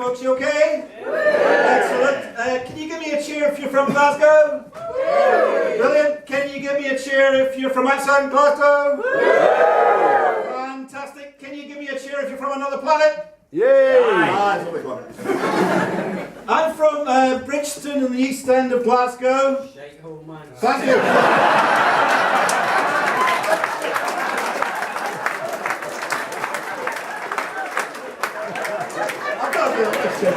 folks, you okay? Excellent. Can you give me a cheer if you're from Glasgow? Brilliant. Can you give me a cheer if you're from outside Glasgow? Fantastic. Can you give me a cheer if you're from another planet? Yay! That's always one. I'm from Bridgeton in the east end of Glasgow. Thank you. I've got to be able to say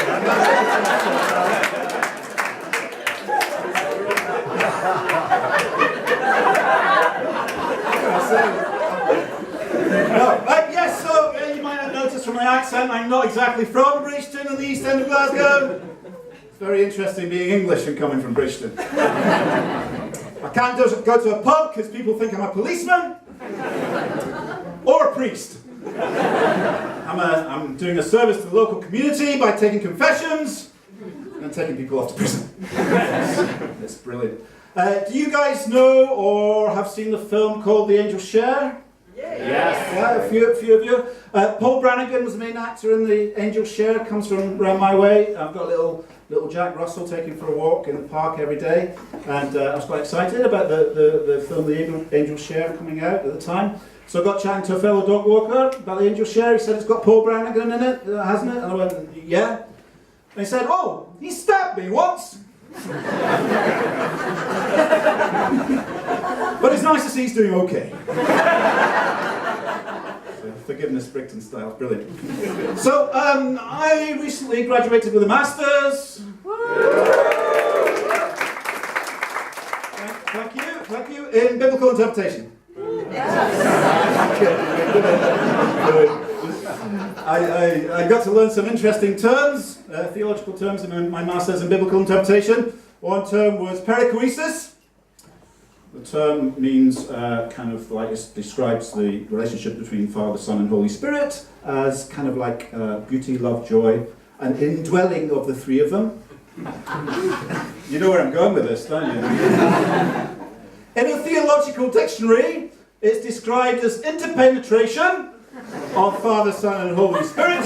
yes, so you might have noticed from my accent I'm not exactly from Bridgeton in the east end of Glasgow. It's very interesting being English and coming from Bridgeton. I can't go to a pub because people think I'm a policeman or a priest. I'm doing a service to the local community by taking confessions and taking people off to prison. It's brilliant. Do you guys know or have seen the film called The Angels Share? Yes. Yeah, a few of you. Paul Brannigan was the main actor in The Angels Share, comes from around my way. I've got little Jack Russell taking for a walk in the park every day, and I was quite excited about the film The Angels Share coming out at the time. So I got chatting to a fellow dog walker about The Angels Share. He said it's got Paul Brannigan in it, hasn't it? And I went, yeah. And he said, oh, he stabbed me once. But it's nice to see he's doing okay. So, forgiveness, Brigton style, brilliant. So I recently graduated with a master's. Thank you, in biblical interpretation. I got to learn some interesting terms, theological terms in my master's in biblical interpretation. One term was perichoresis. The term means kind of like it describes the relationship between Father, Son and Holy Spirit as kind of like beauty, love, joy, an indwelling of the three of them. You know where I'm going with this, don't you? In a theological dictionary, it's described as interpenetration of Father, Son and Holy Spirit,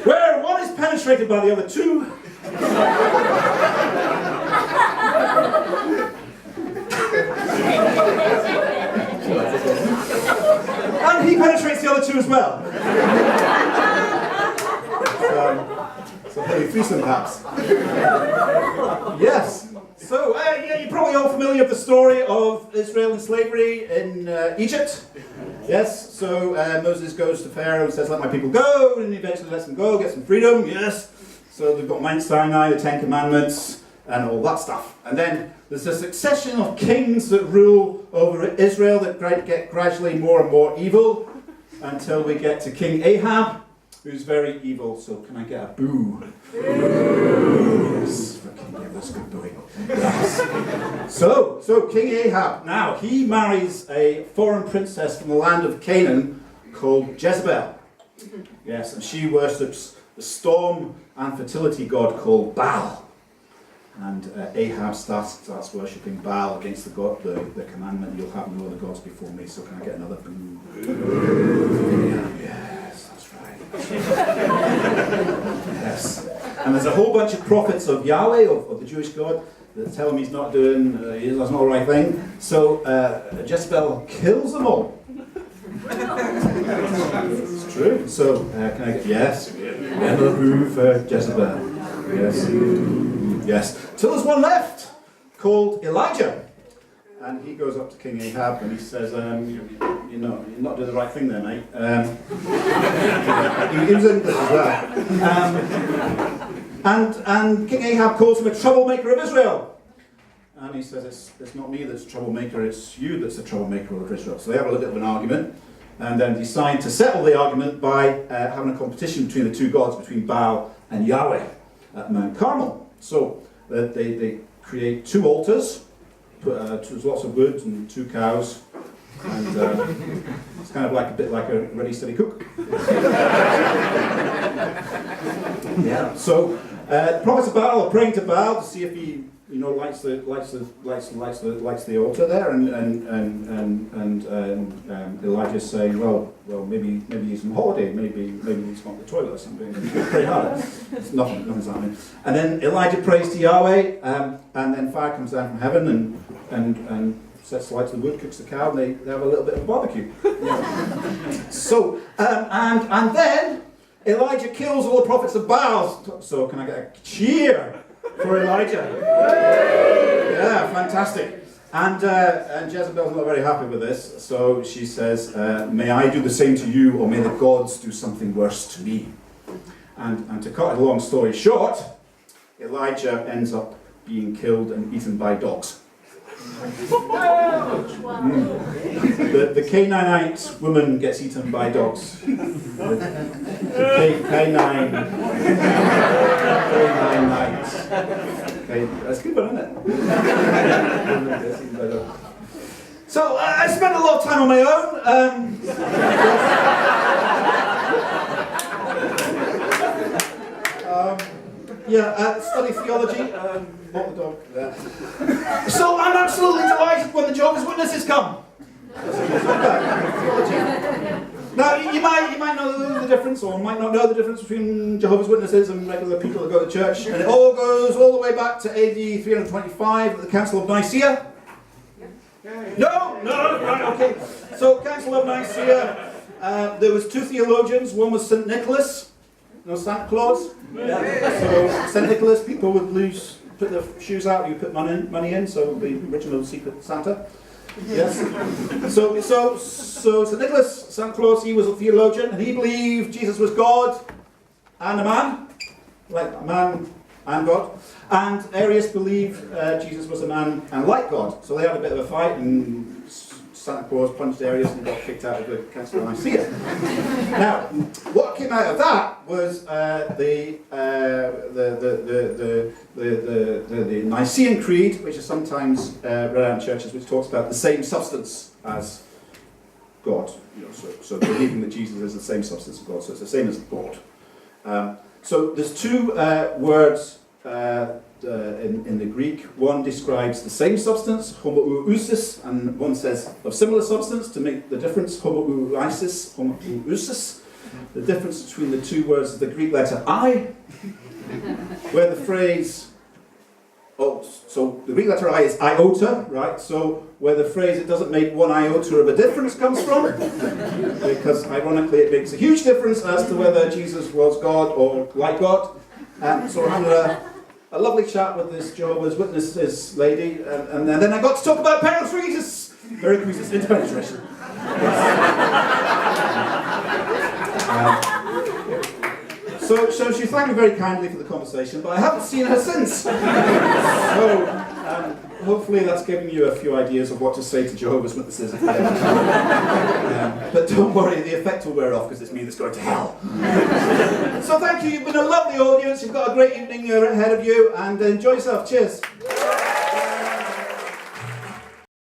where one is penetrated by the other two, and he penetrates the other two as well. So maybe threesome perhaps. Yes. So, you're probably all familiar with the story of Israel in slavery in Egypt. Yes, so Moses goes to Pharaoh and says, let my people go, and he eventually lets them go, gets some freedom, yes. So they've got Mount Sinai, the Ten Commandments, and all that stuff. And then there's a succession of kings that rule over Israel that get gradually more and more evil, until we get to King Ahab, who's very evil. So can I get a boo? Yes, for King Ahab, that's good booing. Yes. So King Ahab, now he marries a foreign princess from the land of Canaan called Jezebel. Yes, and she worships the storm and fertility god called Baal. And Ahab starts worshipping Baal against the god, the commandment, you'll have no other gods before me. So can I get another boo? Yes, that's right. Yes. And there's a whole bunch of prophets of Yahweh, of the Jewish God, that tell him he's not doing, that's not the right thing. So Jezebel kills them all. It's true. So can I get, yes, another boo for Jezebel. Yes. Yes. Till there's one left, called Elijah. And he goes up to King Ahab and he says, you're not doing the right thing there, mate. He was English as well. And King Ahab calls him a troublemaker of Israel. And he says, it's not me that's a troublemaker, it's you that's a troublemaker of Israel. So they have a little bit of an argument, and then decide to settle the argument by having a competition between the two gods, between Baal and Yahweh at Mount Carmel. So they create two altars, there's lots of wood and two cows, and it's kind of like a bit like a ready, steady cook. Yeah. So The prophets of Baal are praying to Baal to see if he, lights the altar there, and Elijah's saying, well, maybe he's on holiday, maybe he's gone to the toilet or something. Pray harder. Nothing's happening. And then Elijah prays to Yahweh, and then fire comes down from heaven and sets light to the wood, cooks the cow, and they have a little bit of barbecue. So, and then Elijah kills all the prophets of Baal. So can I get a cheer for Elijah? Yeah, fantastic. And Jezebel's not very happy with this, so she says, may I do the same to you, or may the gods do something worse to me? And to cut a long story short, Elijah ends up being killed and eaten by dogs. The Canaanite woman gets eaten by dogs. Canaanite. Okay, that's a good one, isn't it? So I spent a lot of time on my own. Study theology. What the dog there. So I'm absolutely delighted when the Jehovah's Witnesses come. Now you might know the difference, or might not know the difference between Jehovah's Witnesses and regular people that go to church, and it all goes all the way back to AD 325 at the Council of Nicaea. No, right, okay. So Council of Nicaea, there was two theologians. One was St. Nicholas. Santa Claus. Yeah. So St. Nicholas, people would put their shoes out, you put money in, so the original secret Santa. Yes. So St. Nicholas, Santa Claus, he was a theologian, and he believed Jesus was God and a man, like a man and God. And Arius believed Jesus was a man and like God. So they had a bit of a fight, and Santa Claus punched Arius and got kicked out of the Council of Nicaea. Now, what came out of that was the Nicene Creed, which is sometimes read out in churches, which talks about the same substance as God. So believing that Jesus is the same substance as God, so it's the same as God. So there's two words in the Greek. One describes the same substance, homoousis, and one says of similar substance. To make the difference, homoousis, homoousis. The difference between the two words is the Greek letter I, where the phrase, so the Greek letter I is iota, right? So where the phrase it doesn't make one iota of a difference comes from, because ironically it makes a huge difference as to whether Jesus was God or like God. So we're having a lovely chat with this Jehovah's Witnesses lady, and then I got to talk about perichoresis into penetration. So she thanked me very kindly for the conversation, but I haven't seen her since. So hopefully that's given you a few ideas of what to say to Jehovah's Witnesses. But don't worry, the effect will wear off because it's me that's going to hell. So thank you, you've been a lovely audience, you've got a great evening ahead of you, and enjoy yourself. Cheers.